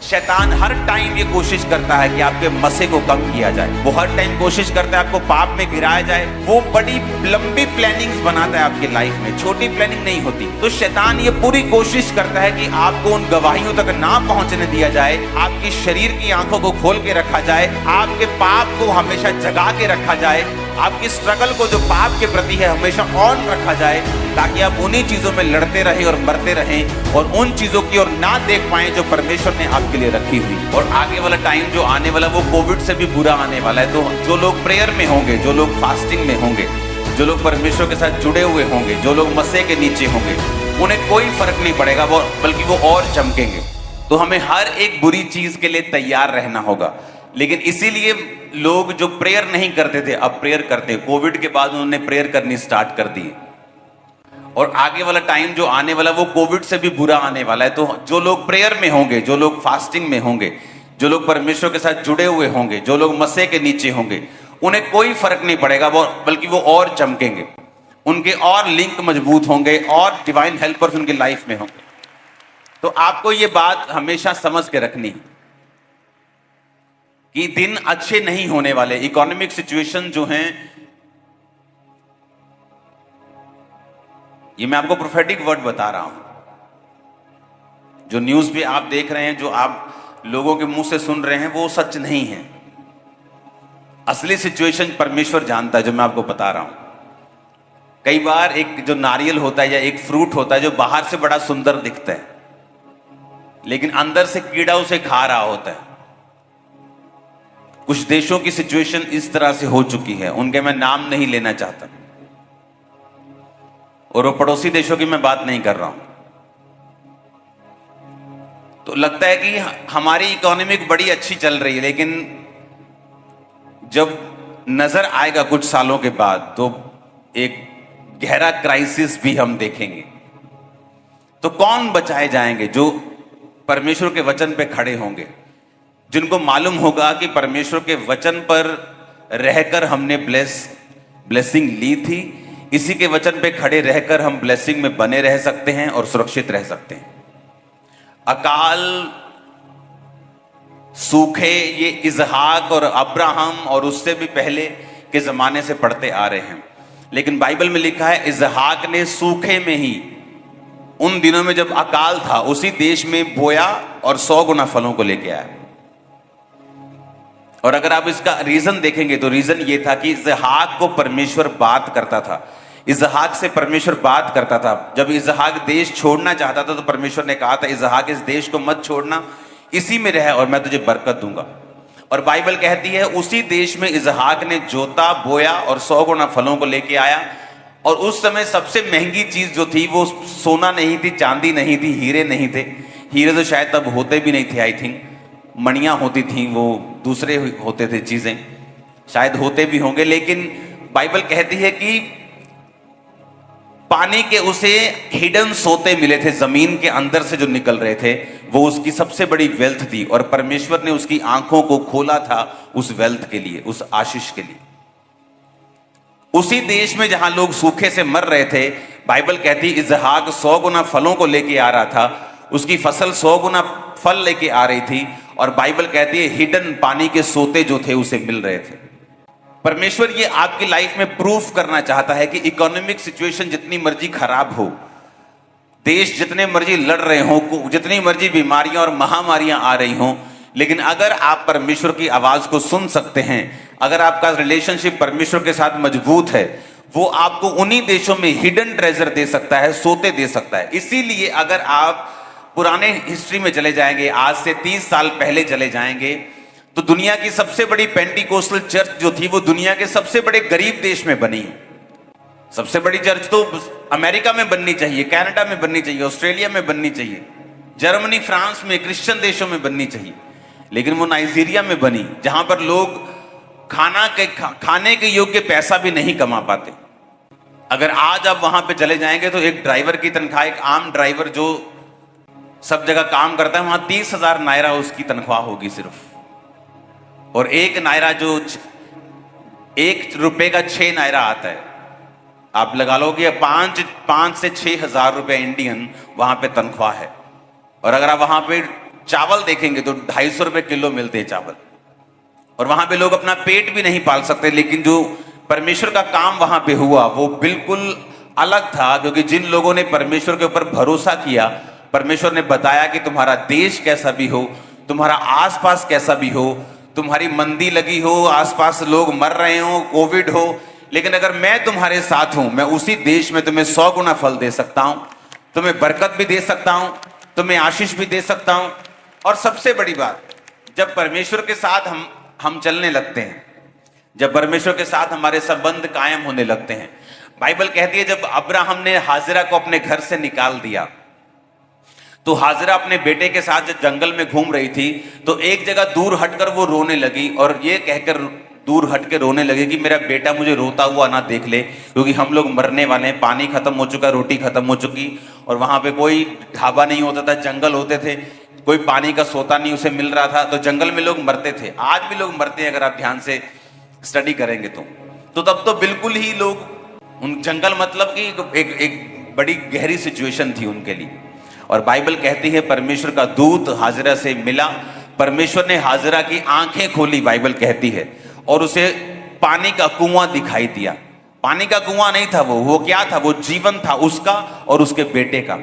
शैतान हर टाइम ये कोशिश करता है कि आपके मसे को कम किया जाए। वो हर टाइम कोशिश करता है आपको पाप में गिराया जाए। वो बड़ी लंबी प्लानिंग्स बनाता है आपकी लाइफ में, छोटी प्लानिंग नहीं होती। तो शैतान ये पूरी कोशिश करता है कि आपको उन गवाहियों तक ना पहुंचने दिया जाए, आपकी शरीर की आंखों को खोल के रखा जाए, आपके पाप को हमेशा जगा के रखा जाए, आपकी स्ट्रगल को जो पाप के प्रति है हमेशा ऑन रखा जाए, ताकि आप उन्हीं चीजों में लड़ते रहे और मरते रहें और उन चीजों की ओर ना देख पाए जो परमेश्वर ने आपके लिए रखी हुई। और आगे वाला टाइम जो आने वाला वो कोविड से भी बुरा आने वाला है। तो जो लोग प्रेयर में होंगे, जो लोग फास्टिंग में होंगे, जो लोग परमेश्वर के साथ जुड़े हुए होंगे, जो लोग मसे के नीचे होंगे, उन्हें कोई फर्क नहीं पड़ेगा, वो बल्कि वो और चमकेंगे। तो हमें हर एक बुरी चीज के लिए तैयार रहना होगा। लेकिन इसीलिए लोग जो प्रेयर नहीं करते थे अब प्रेयर करते हैं। कोविड के बाद उन्होंने प्रेयर करनी स्टार्ट कर दी। और आगे वाला टाइम जो आने वाला वो कोविड से भी बुरा आने वाला है। तो जो लोग प्रेयर में होंगे, जो लोग फास्टिंग में होंगे, जो लोग परमेश्वर के साथ जुड़े हुए होंगे, जो लोग मसे के नीचे होंगे, उन्हें कोई फर्क नहीं पड़ेगा, वो बल्कि वो और चमकेंगे, उनके और लिंक मजबूत होंगे और डिवाइन हेल्पर्स उनकी लाइफ में होंगे। तो आपको ये बात हमेशा समझ के रखनी है कि दिन अच्छे नहीं होने वाले। इकोनॉमिक सिचुएशन जो हैं, ये मैं आपको प्रोफेटिक वर्ड बता रहा हूं। जो न्यूज भी आप देख रहे हैं, जो आप लोगों के मुंह से सुन रहे हैं, वो सच नहीं है। असली सिचुएशन परमेश्वर जानता है, जो मैं आपको बता रहा हूं। कई बार एक जो नारियल होता है या एक फ्रूट होता है जो बाहर से बड़ा सुंदर दिखता है, लेकिन अंदर से कीड़ा उसे खा रहा होता है। कुछ देशों की सिचुएशन इस तरह से हो चुकी है, उनके मैं नाम नहीं लेना चाहता, और वो पड़ोसी देशों की मैं बात नहीं कर रहा हूं। तो लगता है कि हमारी इकोनॉमी बड़ी अच्छी चल रही है, लेकिन जब नजर आएगा कुछ सालों के बाद तो एक गहरा क्राइसिस भी हम देखेंगे। तो कौन बचाए जाएंगे? जो परमेश्वर के वचन पे खड़े होंगे, जिनको मालूम होगा कि परमेश्वर के वचन पर रहकर हमने ब्लेसिंग ली थी, इसी के वचन पे खड़े रहकर हम ब्लेसिंग में बने रह सकते हैं और सुरक्षित रह सकते हैं। अकाल, सूखे, ये इजहाक और अब्राहम और उससे भी पहले के जमाने से पढ़ते आ रहे हैं। लेकिन बाइबल में लिखा है इजहाक ने सूखे में ही, उन दिनों में जब अकाल था, उसी देश में बोया और 100 गुना फलों को लेके आया। और अगर आप इसका रीजन देखेंगे तो रीजन ये था कि इजहाक को परमेश्वर बात करता था, इजहाक से परमेश्वर बात करता था। जब इजहाक देश छोड़ना चाहता था तो परमेश्वर ने कहा था इजहाक इस देश को मत छोड़ना, इसी में रह और मैं तुझे बरकत दूंगा। और बाइबल कहती है उसी देश में इजहाक ने जोता, बोया और 100 गुना फलों को लेके आया। और उस समय सबसे महंगी चीज जो थी वो सोना नहीं थी, चांदी नहीं थी, हीरे नहीं थे। हीरे तो शायद तब होते भी नहीं थे, आई थिंक मणियां होती थी, वो दूसरे होते थे चीजें, शायद होते भी होंगे। लेकिन बाइबल कहती है कि पानी के उसे हिडन सोते मिले थे, जमीन के अंदर से जो निकल रहे थे, वो उसकी सबसे बड़ी वेल्थ थी। और परमेश्वर ने उसकी आंखों को खोला था उस वेल्थ के लिए, उस आशीष के लिए। उसी देश में जहां लोग सूखे से मर रहे थे, बाइबल कहती इजहाक 100 गुना फलों को लेके आ रहा था, उसकी फसल 100 गुना फल लेके आ रही थी। और बाइबल कहती है हिडन पानी के सोते जो थे उसे मिल रहे थे। परमेश्वर ये आपकी लाइफ में प्रूफ करना चाहता है कि इकोनॉमिक सिचुएशन जितनी मर्जी खराब हो, देश जितने मर्जी लड़ रहे हो, जितनी मर्जी बीमारियां और महामारियां आ रही हों, लेकिन अगर आप परमेश्वर की आवाज को सुन सकते हैं, अगर आपका रिलेशनशिप परमेश्वर के साथ मजबूत है, वो आपको उन्हीं देशों में हिडन ट्रेजर दे सकता है, सोते दे सकता है। इसीलिए अगर आप पुराने हिस्ट्री में चले जाएंगे, आज से 30 साल पहले चले जाएंगे, तो दुनिया की सबसे बड़ी पेंटिकोस्टल चर्च जो थी वो दुनिया के सबसे बड़े गरीब देश में बनी। सबसे बड़ी चर्च तो अमेरिका में बननी चाहिए, कनाडा में बननी चाहिए, ऑस्ट्रेलिया में बननी चाहिए, जर्मनी, फ्रांस में, क्रिश्चियन देशों में बननी चाहिए। लेकिन वो नाइजीरिया में बनी, जहां पर लोग खाने के योग्य पैसा भी नहीं कमा पाते। अगर आज आप वहां पे चले जाएंगे तो एक ड्राइवर की तनख्वाह, एक आम ड्राइवर जो सब जगह काम करता है, वहां 30,000 नायरा उसकी तनख्वाह होगी सिर्फ। और एक नायरा जो 1 रुपए का 6 नायरा आता है, आप लगा लो कि 5 से 6 हजार रुपए इंडियन वहां पे तनख्वाह है। और अगर आप वहां पे चावल देखेंगे तो 250 रुपए किलो मिलते हैं चावल, और वहां पे लोग अपना पेट भी नहीं पाल सकते। लेकिन जो परमेश्वर का काम वहां पे हुआ वो बिल्कुल अलग था, क्योंकि जिन लोगों ने परमेश्वर के ऊपर भरोसा किया, परमेश्वर ने बताया कि तुम्हारा देश कैसा भी हो, तुम्हारा आसपास कैसा भी हो, तुम्हारी मंदी लगी हो, आसपास लोग मर रहे हो, कोविड हो, लेकिन अगर मैं तुम्हारे साथ हूं, मैं उसी देश में तुम्हें 100 गुना फल दे सकता हूं, तुम्हें बरकत भी दे सकता हूं, तुम्हें आशीष भी दे सकता हूं। और सबसे बड़ी बात, जब परमेश्वर के साथ हम चलने लगते हैं, जब परमेश्वर के साथ हमारे संबंध कायम होने लगते हैं, बाइबल कहती है जब अब्राहम ने हाजिरा को अपने घर से निकाल दिया, तो हाजिरा अपने बेटे के साथ जब जंगल में घूम रही थी तो एक जगह दूर हटकर वो रोने लगी, और ये कहकर दूर हट के रोने लगे कि मेरा बेटा मुझे रोता हुआ ना देख ले, क्योंकि हम लोग मरने वाले हैं, पानी खत्म हो चुका, रोटी खत्म हो चुकी, और वहां पे कोई ढाबा नहीं होता था, जंगल होते थे, कोई पानी का सोता नहीं उसे मिल रहा था, तो जंगल में लोग मरते थे। आज भी लोग मरते हैं, अगर आप ध्यान से स्टडी करेंगे तो तब तो बिल्कुल ही लोग उन जंगल मतलब कि एक बड़ी गहरी सिचुएशन थी उनके लिए। और बाइबल कहती है परमेश्वर का दूत हाजिरा से मिला, परमेश्वर ने हाजिरा की आंखें खोली, बाइबल कहती है, और उसे पानी का कुआं दिखाई दिया। पानी का कुआं नहीं था वो क्या था? वो जीवन था उसका और उसके बेटे का,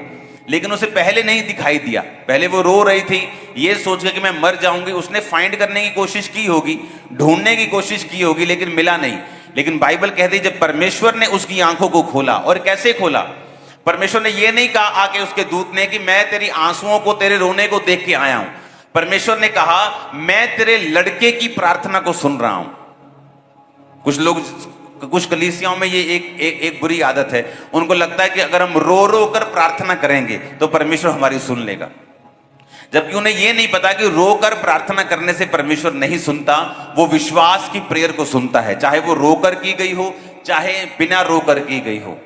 लेकिन उसे पहले नहीं दिखाई दिया। पहले वो रो रही थी ये सोच के कि मैं मर जाऊंगी, उसने फाइंड करने की कोशिश की होगी, ढूंढने की कोशिश की होगी, लेकिन मिला नहीं। लेकिन बाइबल कहती है जब परमेश्वर ने उसकी आंखों को खोला, और कैसे खोला? परमेश्वर ने ये नहीं कहा आके उसके दूत ने कि मैं तेरी आंसुओं को, तेरे रोने को देख के आया हूं। परमेश्वर ने कहा मैं तेरे लड़के की प्रार्थना को सुन रहा हूं। कुछ कलीसियाओं में ये एक बुरी आदत है, उनको लगता है कि अगर हम रो रो कर प्रार्थना करेंगे तो परमेश्वर हमारी सुन लेगा, जबकि उन्हें यह नहीं पता कि रोकर प्रार्थना करने से परमेश्वर नहीं सुनता, वो विश्वास की प्रेयर को सुनता है, चाहे वो रोकर की गई हो चाहे बिना रोकर की गई हो।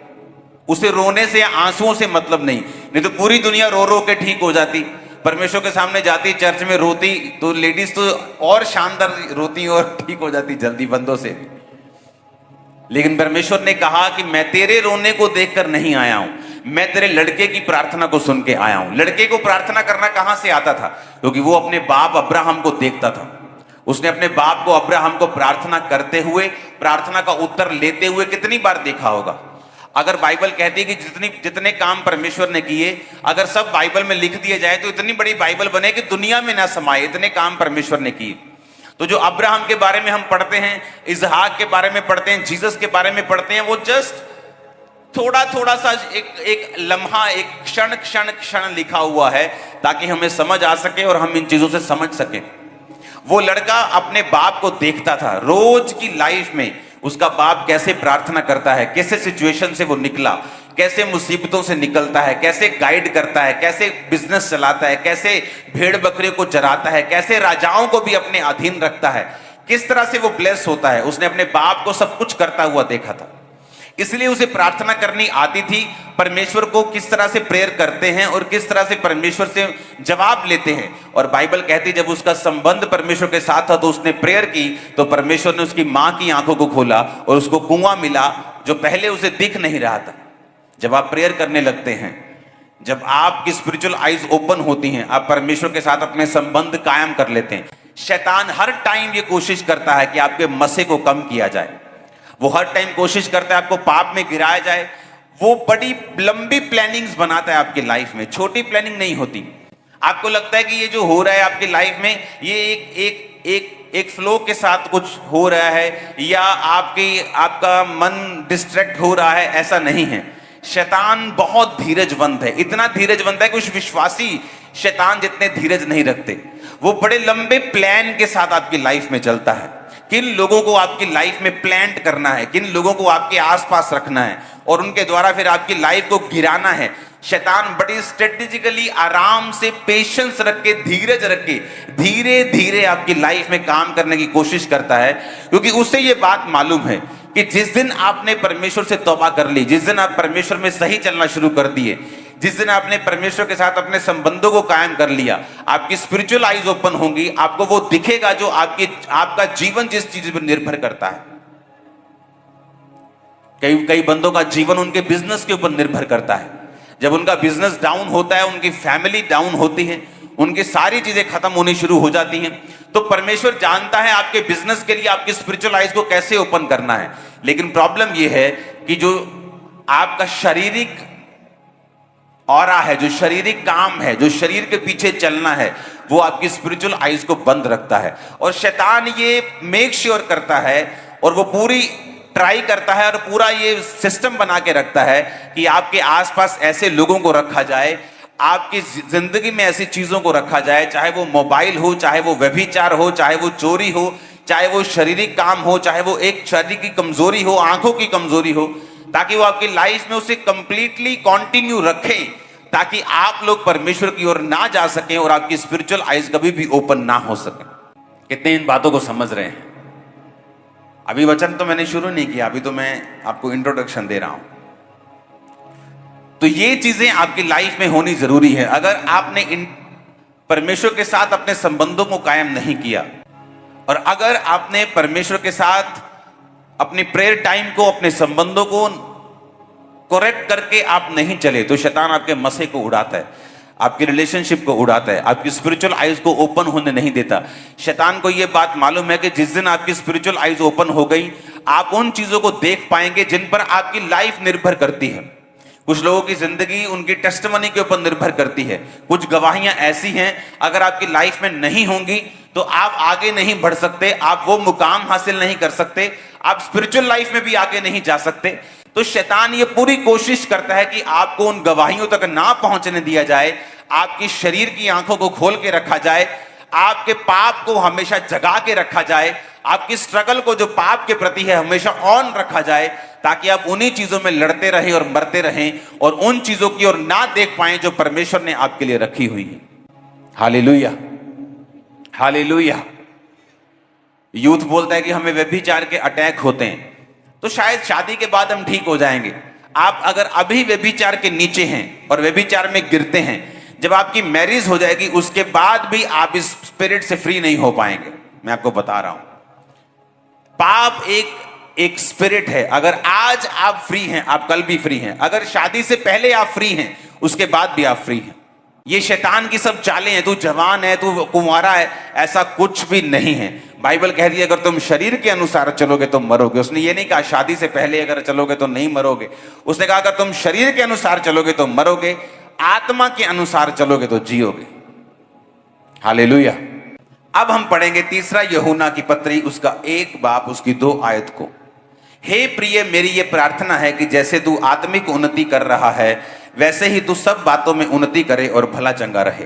उसे रोने से या आंसुओं से मतलब नहीं तो पूरी दुनिया रो रो के ठीक हो जाती, परमेश्वर के सामने जाती, चर्च में रोती, तो लेडीज तो और शानदार रोती और ठीक हो जाती जल्दी बंदों से। लेकिन परमेश्वर ने कहा कि मैं तेरे रोने को देखकर नहीं आया हूं, मैं तेरे लड़के की प्रार्थना को सुन के आया हूं। लड़के को प्रार्थना करना कहां से आता था? क्योंकि वो अपने बाप अब्राहम को देखता था। उसने अपने बाप को, अब्राहम को प्रार्थना करते हुए, प्रार्थना का उत्तर लेते हुए कितनी बार देखा होगा? अगर बाइबल कहती है कि जितने काम परमेश्वर ने किए, अगर सब बाइबल में लिख दिए जाए तो इतनी बड़ी बाइबल बने कि दुनिया में ना समाये, इतने काम परमेश्वर ने किए। तो जो अब्राहम के बारे में हम पढ़ते हैं, इसहाक के बारे में पढ़ते हैं, जीसस के बारे में पढ़ते हैं, वो जस्ट थोड़ा सा एक लम्हा, एक क्षण लिखा हुआ है, ताकि हमें समझ आ सके और हम इन चीजों से समझ सके। वो लड़का अपने बाप को देखता था, रोज की लाइफ में उसका बाप कैसे प्रार्थना करता है, कैसे सिचुएशन से वो निकला, कैसे मुसीबतों से निकलता है, कैसे गाइड करता है, कैसे बिजनेस चलाता है, कैसे भेड़ बकरियों को चराता है, कैसे राजाओं को भी अपने अधीन रखता है, किस तरह से वो ब्लेस होता है। उसने अपने बाप को सब कुछ करता हुआ देखा था, इसलिए उसे प्रार्थना करनी आती थी। परमेश्वर को किस तरह से प्रेयर करते हैं और किस तरह से परमेश्वर से जवाब लेते हैं। और बाइबल कहती है जब उसका संबंध परमेश्वर के साथ था तो उसने प्रेयर की, तो परमेश्वर ने उसकी मां की आंखों को खोला और उसको कुआं मिला जो पहले उसे दिख नहीं रहा था। जब आप प्रेयर करने लगते हैं, जब आपकी स्पिरिचुअल आईज ओपन होती हैं, आप परमेश्वर के साथ अपने संबंध कायम कर लेते हैं। शैतान हर टाइम ये कोशिश करता है कि आपके मसे को कम किया जाए, वो हर टाइम कोशिश करता है आपको पाप में गिराया जाए। वो बड़ी लंबी प्लानिंग्स बनाता है आपकी लाइफ में, छोटी प्लानिंग नहीं होती। आपको लगता है कि ये जो हो रहा है आपकी लाइफ में, ये एक फ्लो के साथ कुछ हो रहा है, या आपका मन डिस्ट्रैक्ट हो रहा है, ऐसा नहीं है। शैतान बहुत धीरजवंत है, इतना धीरजवंत है कि कुछ विश्वासी शैतान जितने धीरज नहीं रखते। वो बड़े लंबे प्लान के साथ आपकी लाइफ में चलता है, किन लोगों को आपकी लाइफ में प्लांट करना है, किन लोगों को आपके आसपास रखना है और उनके द्वारा फिर आपकी लाइफ को गिराना है। शैतान बड़ी स्ट्रेटेजिकली, आराम से, पेशेंस रख के, धीरज रख के धीरे धीरे आपकी लाइफ में काम करने की कोशिश करता है, क्योंकि उससे ये बात मालूम है कि जिस दिन आपने परमेश्वर से तौबा कर ली, जिस दिन आप परमेश्वर में सही चलना शुरू कर दिए, जिस दिन आपने परमेश्वर के साथ अपने संबंधों को कायम कर लिया, आपकी स्पिरिचुअल आईज ओपन होंगी, आपको वो दिखेगा जो आपका जीवन जिस चीज पर निर्भर करता है। कई बंदों का जीवन उनके बिजनेस के ऊपर निर्भर करता है। जब उनका बिजनेस डाउन होता है, उनकी फैमिली डाउन होती है, उनकी सारी चीजें खत्म होनी शुरू हो जाती हैं। तो परमेश्वर जानता है आपके बिजनेस के लिए आपकी स्पिरिचुअल आइज को कैसे ओपन करना है। लेकिन प्रॉब्लम यह है कि जो आपका शारीरिक ऑरा है, जो शारीरिक काम है, जो शरीर के पीछे चलना है, वो आपकी स्पिरिचुअल आइज को बंद रखता है। और शैतान ये मेक श्योर करता है और वो पूरी ट्राई करता है और पूरा ये सिस्टम बना के रखता है कि आपके आसपास ऐसे लोगों को रखा जाए, आपकी जिंदगी में ऐसी चीजों को रखा जाए, चाहे वो मोबाइल हो, चाहे वो व्यभिचार हो, चाहे वो चोरी हो, चाहे वो शारीरिक काम हो, चाहे वो एक शरीर की कमजोरी हो, आंखों की कमजोरी हो, ताकि वो आपकी लाइफ में उसे कंप्लीटली कंटिन्यू रखें, ताकि आप लोग परमेश्वर की ओर ना जा सकें और आपकी स्पिरिचुअल आइज कभी भी ओपन ना हो सके। कितने इन बातों को समझ रहे हैं? अभी वचन तो मैंने शुरू नहीं किया, अभी तो मैं आपको इंट्रोडक्शन दे रहा हूं। तो ये चीजें आपकी लाइफ में होनी जरूरी है। अगर आपने इन परमेश्वर के साथ अपने संबंधों को कायम नहीं किया और अगर आपने परमेश्वर के साथ अपनी प्रेयर टाइम को, अपने संबंधों को करेक्ट करके आप नहीं चले, तो शैतान आपके मसे को उड़ाता है, आपकी रिलेशनशिप को उड़ाता है, आपकी स्पिरिचुअल आइज को ओपन होने नहीं देता। शैतान को यह बात मालूम है कि जिस दिन आपकी स्पिरिचुअल आइज ओपन हो गई, आप उन चीजों को देख पाएंगे जिन पर आपकी लाइफ निर्भर करती है। कुछ लोगों की जिंदगी उनकी टेस्टिमनी के ऊपर निर्भर करती है। कुछ गवाहियां ऐसी हैं, अगर आपकी लाइफ में नहीं होंगी तो आप आगे नहीं बढ़ सकते, आप वो मुकाम हासिल नहीं कर सकते, आप स्पिरिचुअल लाइफ में भी आगे नहीं जा सकते। तो शैतान ये पूरी कोशिश करता है कि आपको उन गवाहियों तक ना पहुंचने दिया जाए, आपकी शरीर की आंखों को खोल के रखा जाए, आपके पाप को हमेशा जगा के रखा जाए, आपकी स्ट्रगल को जो पाप के प्रति है हमेशा ऑन रखा जाए, ताकि आप उन्हीं चीजों में लड़ते रहें और मरते रहें और उन चीजों की ओर ना देख पाएं जो परमेश्वर ने आपके लिए रखी हुई है। Hallelujah, hallelujah. यूथ बोलता है कि हमें व्यभिचार के अटैक होते हैं, तो शायद शादी के बाद हम ठीक हो जाएंगे। आप अगर अभी व्यभिचार के नीचे हैं और व्यभिचार में गिरते हैं, जब आपकी मैरिज हो जाएगी उसके बाद भी आप इस स्पिरिट से फ्री नहीं हो पाएंगे। मैं आपको बता रहा हूं, पाप एक स्पिरिट है। अगर आज आप फ्री हैं, आप कल भी फ्री हैं। अगर शादी से पहले आप फ्री हैं, उसके बाद भी आप फ्री हैं। ये शैतान की सब चालें हैं। तू जवान है, तू कुंवारा है, ऐसा कुछ भी नहीं है। बाइबल कह रही है अगर तुम शरीर के अनुसार चलोगे तो मरोगे। उसने ये नहीं कहा शादी से पहले अगर चलोगे तो नहीं मरोगे। उसने कहा अगर तुम शरीर के अनुसार चलोगे तो मरोगे, आत्मा के अनुसार चलोगे तो जियोगे। हालेलुया। अब हम पढ़ेंगे तीसरा यूहन्ना की पत्री, उसका 1 बाब उसकी 2 आयत को। हे प्रिय, मेरी ये प्रार्थना है कि जैसे तू आत्मिक उन्नति कर रहा है, वैसे ही तू सब बातों में उन्नति करे और भला चंगा रहे।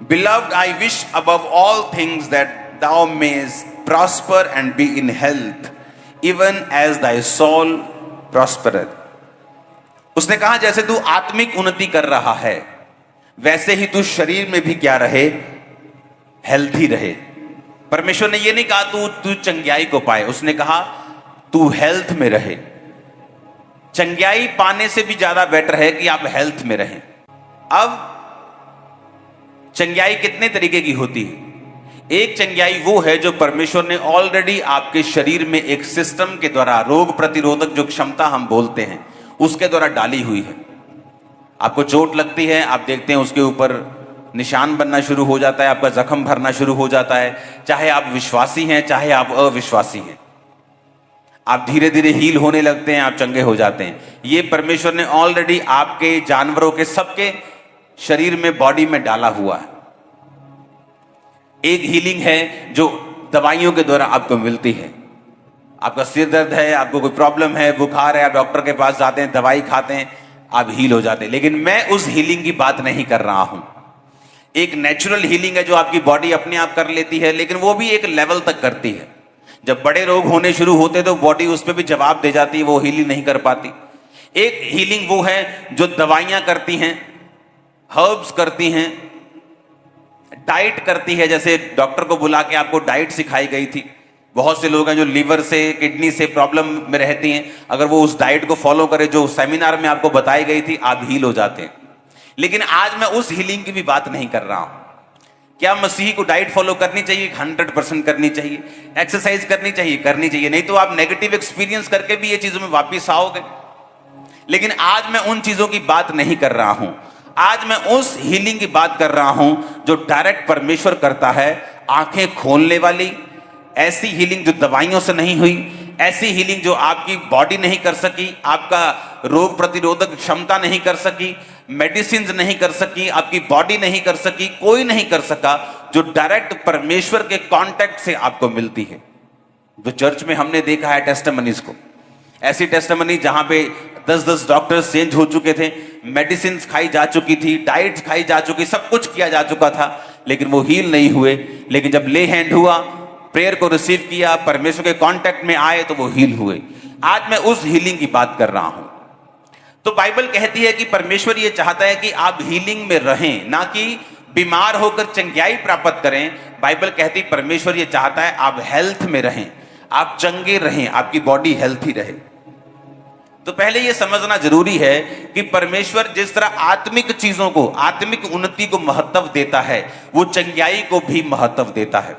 Beloved, I wish above all things that thou mayest prosper and be in health, even as thy soul prospereth. उसने कहा जैसे तू आत्मिक उन्नति कर रहा है, वैसे ही तू शरीर में भी क्या रहे, हेल्थी रहे। परमेश्वर ने ये नहीं कहा तू चंगियाई को पाए, उसने कहा तू हेल्थ में रहे। चंगियाई पाने से भी ज्यादा बेटर है कि आप हेल्थ में रहें। अब चंगियाई कितने तरीके की होती है? एक चंगियाई वो है जो परमेश्वर ने ऑलरेडी आपके शरीर में एक सिस्टम के द्वारा, रोग प्रतिरोधक जो क्षमता हम बोलते हैं, उसके द्वारा डाली हुई है। आपको चोट लगती है, आप देखते हैं उसके ऊपर निशान बनना शुरू हो जाता है, आपका जख्म भरना शुरू हो जाता है। चाहे आप विश्वासी हैं, चाहे आप अविश्वासी हैं, आप धीरे धीरे हील होने लगते हैं, आप चंगे हो जाते हैं। ये परमेश्वर ने ऑलरेडी आपके, जानवरों के, सबके शरीर में, बॉडी में डाला हुआ है। एक हीलिंग है जो दवाइयों के द्वारा आपको मिलती है। आपका सिर दर्द है, आपको कोई प्रॉब्लम है, बुखार है, आप डॉक्टर के पास जाते हैं, दवाई खाते हैं, आप हील हो जाते हैं। लेकिन मैं उस हीलिंग की बात नहीं कर रहा हूं। एक नेचुरल हीलिंग है जो आपकी बॉडी अपने आप कर लेती है, लेकिन वो भी एक लेवल तक करती है। जब बड़े रोग होने शुरू होते तो बॉडी उस पर भी जवाब दे जाती है, वो हीलिंग नहीं कर पाती। एक हीलिंग वो है जो दवाइयां करती हैं, हर्ब्स करती हैं, डाइट करती है। जैसे डॉक्टर को बुला के आपको डाइट सिखाई गई थी। बहुत से लोग हैं जो लीवर से, किडनी से प्रॉब्लम में रहती हैं, अगर वो उस डाइट को फॉलो करें जो सेमिनार में आपको बताई गई थी, आप हील हो जाते हैं। लेकिन आज मैं उस हीलिंग की भी बात नहीं कर रहा हूं। क्या मसीही को डाइट फॉलो करनी चाहिए? 100% करनी चाहिए। एक्सरसाइज करनी चाहिए, करनी चाहिए, नहीं तो आप नेगेटिव एक्सपीरियंस करके भी ये चीजों में वापिस आओगे। लेकिन आज मैं उन चीजों की बात नहीं कर रहा हूं। आज मैं उस हीलिंग की बात कर रहा हूं जो डायरेक्ट परमेश्वर करता है, आंखें खोलने वाली। ऐसी हीलिंग जो दवाइयों से नहीं हुई, ऐसी हीलिंग जो आपकी बॉडी नहीं कर सकी, आपका रोग प्रतिरोधक क्षमता नहीं कर सकी, मेडिसिन नहीं कर सकी, आपकी बॉडी नहीं कर सकी, कोई नहीं कर सका, जो डायरेक्ट परमेश्वर के कांटेक्ट से आपको मिलती है। तो चर्च में हमने देखा है टेस्टिमनीज को, ऐसी टेस्टिमनी जहां पे 10-10 डॉक्टर्स चेंज हो चुके थे, मेडिसिन खाई जा चुकी थी, डाइट खाई जा चुकी, सब कुछ किया जा चुका था, लेकिन वो हील नहीं हुए। लेकिन जब ले हैंड हुआ, प्रेयर को रिसीव किया, परमेश्वर के कांटेक्ट में आए, तो वो हील हुए। आज मैं उस हीलिंग की बात कर रहा हूं। तो बाइबल कहती है कि परमेश्वर ये चाहता है कि आप हीलिंग में रहें, ना कि बीमार होकर चंगाई प्राप्त करें। बाइबल कहती परमेश्वर ये चाहता है आप हेल्थ में रहें, आप चंगे रहें, आपकी बॉडी हेल्थी रहे। तो पहले यह समझना जरूरी है कि परमेश्वर जिस तरह आत्मिक चीजों को, आत्मिक उन्नति को महत्व देता है, वो चंगाई को भी महत्व देता है।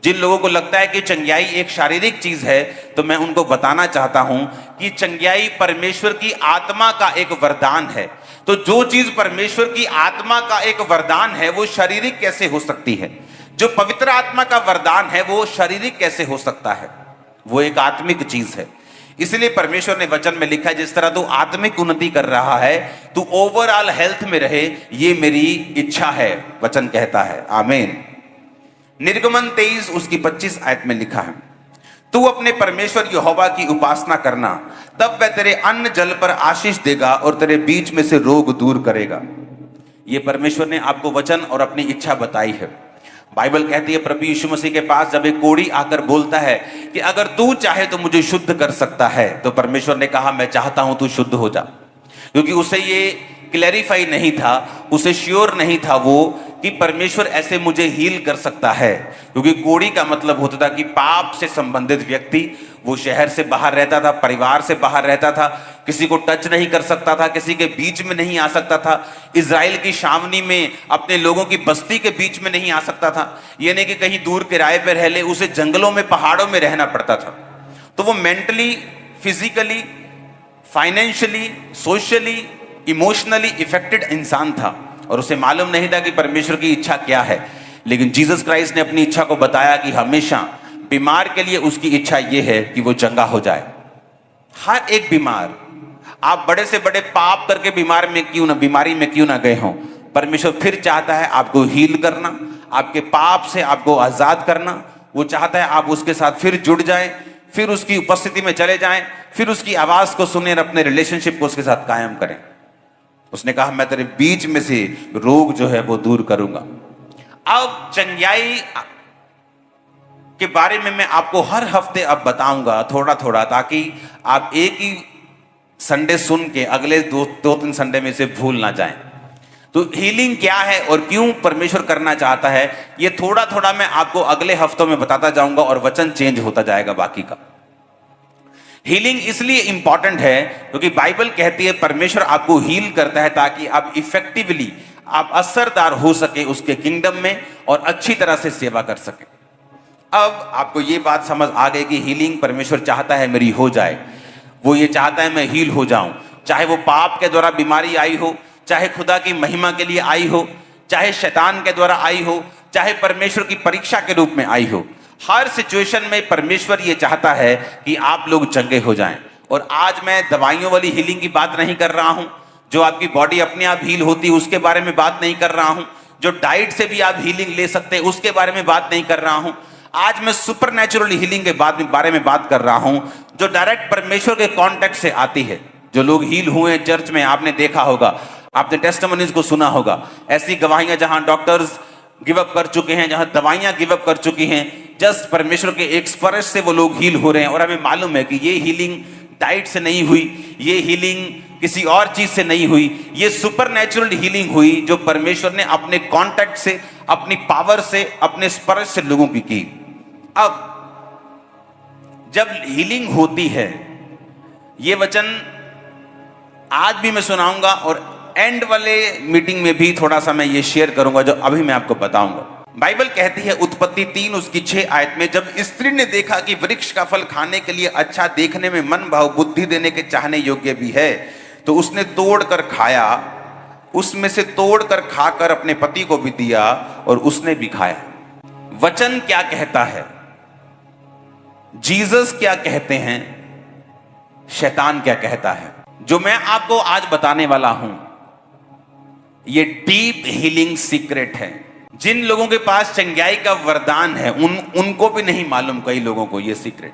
जिन लोगों को लगता है कि चंगाई एक शारीरिक चीज है, तो मैं उनको बताना चाहता हूं कि चंगाई परमेश्वर की आत्मा का एक वरदान है। तो जो चीज परमेश्वर की आत्मा का एक वरदान है, वो शारीरिक कैसे हो सकती है? जो पवित्र आत्मा का वरदान है, वो शारीरिक कैसे हो सकता है? वो एक आत्मिक चीज है। इसलिए परमेश्वर ने वचन में लिखा है, जिस तरह तू आत्मिक उन्नति कर रहा है, तू ओवरऑल हेल्थ में रहे, ये मेरी इच्छा है, वचन कहता है। आमीन। निर्गमन 23 उसकी 25 आयत में लिखा है, तू अपने परमेश्वर यहोवा की उपासना करना, तब वह तेरे अन्न जल पर आशीष देगा और तेरे बीच में से रोग दूर करेगा। ये परमेश्वर ने आपको वचन और अपनी इच्छा बताई है। बाइबल कहती है प्रभु यीशु मसीह के पास जब एक कोढ़ी आकर बोलता है कि अगर तू चाहे तो मुझे शुद्ध कर सकता है, तो परमेश्वर ने कहा मैं चाहता हूं तू शुद्ध हो जा। क्योंकि उसे ये क्लैरिफाई नहीं था, उसे श्योर नहीं था वो कि परमेश्वर ऐसे मुझे हील कर सकता है। क्योंकि कोढ़ी का मतलब होता था कि पाप से संबंधित व्यक्ति, वो शहर से बाहर रहता था, परिवार से बाहर रहता था, किसी को टच नहीं कर सकता था, किसी के बीच में नहीं आ सकता था, इजराइल की छावनी में अपने लोगों की बस्ती के बीच में नहीं आ सकता था। ये नहीं कि कहीं दूर किराए पे रह ले, उसे जंगलों में, पहाड़ों में रहना पड़ता था। तो वो mentally, physically, financially, socially, emotionally affected इंसान था और उसे मालूम नहीं था कि परमेश्वर की इच्छा क्या है। लेकिन जीसस क्राइस्ट ने अपनी इच्छा को बताया कि हमेशा बीमार के लिए उसकी इच्छा यह है कि वो चंगा हो जाए। हर एक बीमार, आप बड़े से बड़े पाप करके बीमारी में क्यों ना गए हों, परमेश्वर फिर चाहता है आपको हील करना, आपके पाप से आपको आजाद करना। वो चाहता है आप उसके साथ फिर जुड़ जाएं, फिर उसकी उपस्थिति में चले जाएं, फिर उसकी आवाज को सुने और अपने रिलेशनशिप को उसके साथ कायम करें। उसने कहा मैं तेरे बीच में से रोग जो है वो दूर करूंगा। अब चंगाई के बारे में मैं आपको हर हफ्ते अब बताऊंगा थोड़ा थोड़ा, ताकि आप एक ही संडे सुन के अगले दो तीन संडे में से भूल ना जाएं। तो हीलिंग क्या है और क्यों परमेश्वर करना चाहता है, ये थोड़ा थोड़ा मैं आपको अगले हफ्तों में बताता जाऊंगा और वचन चेंज होता जाएगा बाकी का। हीलिंग इसलिए इंपॉर्टेंट है क्योंकि बाइबल कहती है परमेश्वर आपको हील करता है ताकि आप इफेक्टिवली, आप असरदार हो सके उसके किंगडम में और अच्छी तरह से सेवा कर सके। अब आपको ये बात समझ आ गई कि हीलिंग परमेश्वर चाहता है मेरी हो जाए। वो ये चाहता है मैं हील हो जाऊं, चाहे वो पाप के द्वारा बीमारी आई हो, चाहे खुदा की महिमा के लिए आई हो, चाहे शैतान के द्वारा आई हो, चाहे परमेश्वर की परीक्षा के रूप में आई हो। हर सिचुएशन में परमेश्वर ये चाहता है कि आप लोग चंगे हो जाएं। और आज मैं दवाइयों वाली हीलिंग की बात नहीं कर रहा हूं, जो आपकी बॉडी अपने आप हील होती है उसके बारे में बात नहीं कर रहा हूं, जो डाइट से भी आप हीलिंग ले सकते हैं उसके बारे में बात नहीं कर रहा हूं। आज मैं सुपरनैचुरल हीलिंग के बारे में बात कर रहा हूं, जो डायरेक्ट परमेश्वर के कॉन्टेक्ट से आती है। जो लोग हील हुए चर्च में, आपने देखा होगा, आपने टेस्टिमनीज को सुना होगा, ऐसी गवाहियां जहां डॉक्टर्स गिव अप कर चुके हैं, जहां दवाइयां गिव अप कर चुकी हैं, जस्ट परमेश्वर के एक स्पर्श से वो लोग हील हो रहे हैं। और हमें मालूम है कि ये हीलिंग डाइट से नहीं हुई, ये हीलिंग किसी और चीज से नहीं हुई, ये सुपरनैचुरल हीलिंग हुई जो परमेश्वर ने अपने कांटेक्ट से, अपनी पावर से, अपने स्पर्श से लोगों की। अब जब हीलिंग होती है, ये वचन आज भी मैं सुनाऊंगा और एंड वाले मीटिंग में भी थोड़ा सा मैं ये शेयर करूंगा जो अभी मैं आपको बताऊंगा। बाइबल कहती है उत्पत्ति 3 उसकी 6 आयत में, जब स्त्री ने देखा कि वृक्ष का फल खाने के लिए अच्छा, देखने में मन भाव, बुद्धि देने के चाहने योग्य भी है, तो उसने तोड़ कर खाया। उसमें से तोड़कर खाकर अपने पति को भी दिया और उसने भी खाया। वचन क्या कहता है, जीसस क्या कहते हैं, शैतान क्या कहता है। जो मैं आपको आज बताने वाला हूं ये डीप हीलिंग सीक्रेट है। जिन लोगों के पास चंगाई का वरदान है उनको भी नहीं मालूम, कई लोगों को ये सीक्रेट,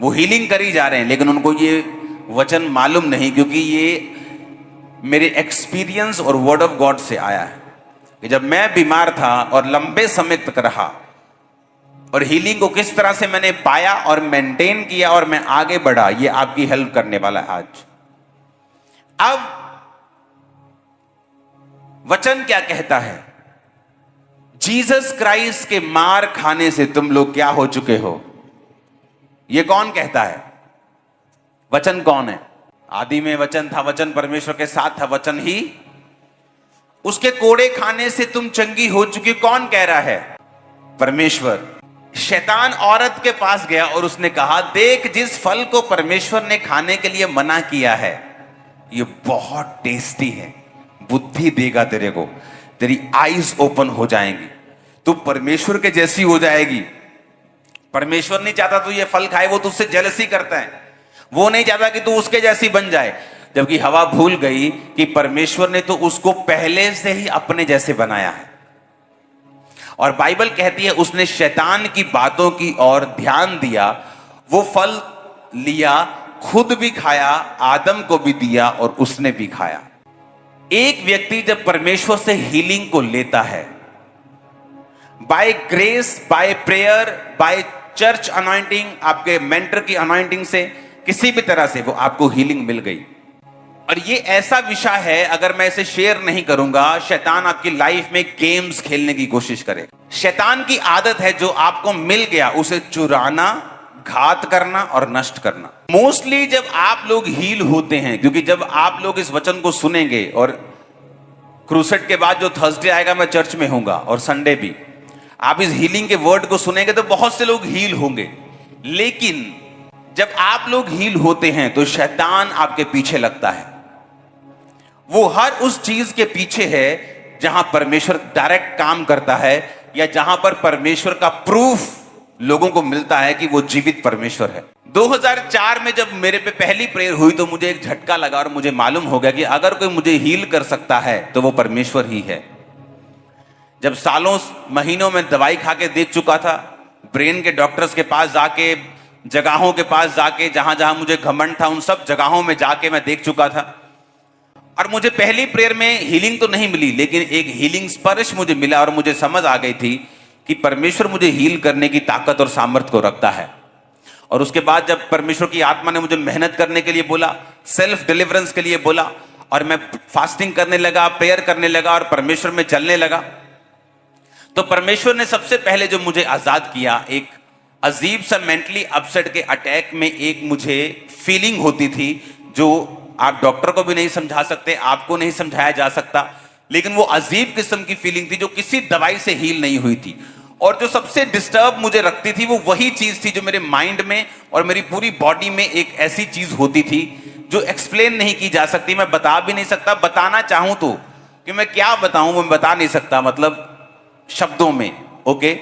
वो हीलिंग करी जा रहे हैं लेकिन उनको ये वचन मालूम नहीं, क्योंकि ये मेरे एक्सपीरियंस और वर्ड ऑफ गॉड से आया है कि जब मैं बीमार था और लंबे समय तक रहा और हीलिंग को किस तरह से मैंने पाया और मेंटेन किया और मैं आगे बढ़ा, ये आपकी हेल्प करने वाला है आज। अब वचन क्या कहता है, जीसस क्राइस्ट के मार खाने से तुम लोग क्या हो चुके हो, ये कौन कहता है। वचन कौन है। आदि में वचन था, वचन परमेश्वर के साथ था, वचन ही उसके कोड़े खाने से तुम चंगी हो चुकी। कौन कह रहा है, परमेश्वर। शैतान औरत के पास गया और उसने कहा, देख जिस फल को परमेश्वर ने खाने के लिए मना किया है ये बहुत टेस्टी है, बुद्धि देगा तेरे को, तेरी आईज ओपन हो जाएंगी, तू परमेश्वर के जैसी हो जाएगी। परमेश्वर नहीं चाहता तू ये फल खाए, वो तुझसे जेलसी करता है, वो नहीं चाहता कि तू उसके जैसी बन जाए। जबकि हवा भूल गई कि परमेश्वर ने तो उसको पहले से ही अपने जैसे बनाया है। और बाइबल कहती है उसने शैतान की बातों की ओर ध्यान दिया, वो फल लिया, खुद भी खाया, आदम को भी दिया और उसने भी खाया। एक व्यक्ति जब परमेश्वर से हीलिंग को लेता है, by grace, by prayer, by church anointing, आपके मेंटर की अनॉइंटिंग से, किसी भी तरह से वो आपको हीलिंग मिल गई। और ये ऐसा विषय है, अगर मैं इसे शेयर नहीं करूंगा, शैतान आपकी लाइफ में गेम्स खेलने की कोशिश करे। शैतान की आदत है जो आपको मिल गया उसे चुराना, घात करना और नष्ट करना। मोस्टली जब आप लोग हील होते हैं, क्योंकि जब आप लोग इस वचन को सुनेंगे, और क्रूसेड के बाद जो थर्सडे आएगा मैं चर्च में हूंगा और संडे भी, आप इस हीलिंग के वर्ड को सुनेंगे तो बहुत से लोग हील होंगे। लेकिन जब आप लोग हील होते हैं तो शैतान आपके पीछे लगता है। वो हर उस चीज के पीछे है जहां परमेश्वर डायरेक्ट काम करता है, या जहां पर परमेश्वर का प्रूफ लोगों को मिलता है कि वो जीवित परमेश्वर है। 2004 में जब मेरे पे पहली प्रेयर हुई तो मुझे एक झटका लगा और मुझे मालूम हो गया कि अगर कोई मुझे हील कर सकता है तो वो परमेश्वर ही है। जब सालों महीनों में दवाई खा के देख चुका था, ब्रेन के डॉक्टर्स के पास जाके, जगहों के पास जाके, जहां जहां मुझे घमंड था उन सब जगहों में जाके मैं देख चुका था, और मुझे पहली प्रेयर में हीलिंग तो नहीं मिली, लेकिन एक हीलिंग स्पर्श मुझे मिला और मुझे समझ आ गई थी कि परमेश्वर मुझे हील करने की ताकत और सामर्थ्य को रखता है। और उसके बाद जब परमेश्वर की आत्मा ने मुझे मेहनत करने के लिए बोला, सेल्फ डिलीवरेंस के लिए बोला, और मैं फास्टिंग करने लगा, प्रेयर करने लगा और परमेश्वर में चलने लगा, तो परमेश्वर ने सबसे पहले जो मुझे आजाद किया, एक अजीब सा मेंटली अपसेट के अटैक में एक मुझे फीलिंग होती थी जो आप डॉक्टर को भी नहीं समझा सकते, आपको नहीं समझाया जा सकता, लेकिन वो अजीब किस्म की फीलिंग थी जो किसी दवाई से हील नहीं हुई थी। और जो सबसे डिस्टर्ब मुझे रखती थी वो वही चीज थी जो मेरे माइंड में और मेरी पूरी बॉडी में एक ऐसी चीज होती थी जो एक्सप्लेन नहीं की जा सकती, मैं बता भी नहीं सकता। बताना चाहूं तो कि मैं क्या बताऊं, मैं बता नहीं सकता, मतलब शब्दों में। ओके,